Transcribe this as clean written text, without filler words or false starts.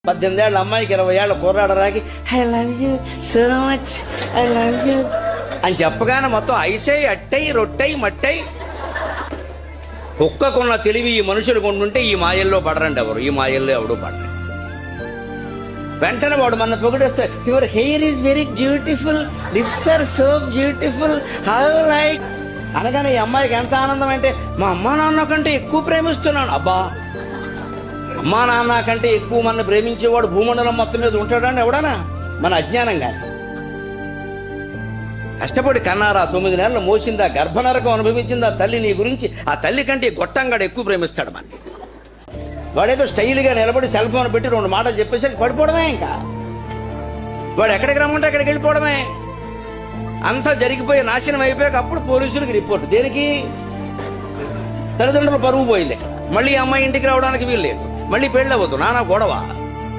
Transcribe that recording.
18 ఏళ్ళ అమ్మాయికి 20 ఏళ్ళ కుర్రాడు Rocky I love you so much, I love you అని చెప్పగానే మొత్తం ఐసై అట్టై రొట్టై మట్టై. కుక్కకున్న తెలివి ఈ మనుషులు కొండుంటే ఈ మాయల్లో పడరండి ఎవరు, ఈ మాయల్లో ఎవడు పడరు. వెంటనే వాడు మన పొగిడేస్తే your hair is very beautiful, lips are so beautiful, how like అనగానే ఈ అమ్మాయికి ఎంత ఆనందం అంటే మా అమ్మా నాన్న కంటే ఎక్కువ ప్రేమిస్తున్నాను. అబ్బా, అమ్మా నాన్న కంటే ఎక్కువ మన ప్రేమించేవాడు భూమండలం మొత్తం మీద ఉంటాడని ఎవడనా? మన అజ్ఞానం కానీ. కష్టపడి కన్నారా, 9 నెలలు మోసిందా, గర్భనరకం అనుభవించిందా తల్లి నీ గురించి. ఆ తల్లి కంటే గొట్టంగాడు ఎక్కువ ప్రేమిస్తాడు మనకి. వాడేదో స్టైల్గా నిలబడి సెల్ ఫోన్ పెట్టి 2 మాటలు చెప్పేసి పడిపోవడమే. ఇంకా వాడు ఎక్కడికి రమ్మంటే అక్కడికి వెళ్ళిపోవడమే. అంతా జరిగిపోయి నాశనం అయిపోయాక అప్పుడు పోలీసులకు రిపోర్ట్. దేనికి? తల్లిదండ్రులు పరువు పోయింది. మళ్ళీ అమ్మాయి ఇంటికి రావడానికి వీలు లేదు, మళ్ళీ పెళ్ళి అవ్వద్దు, నానా గొడవ.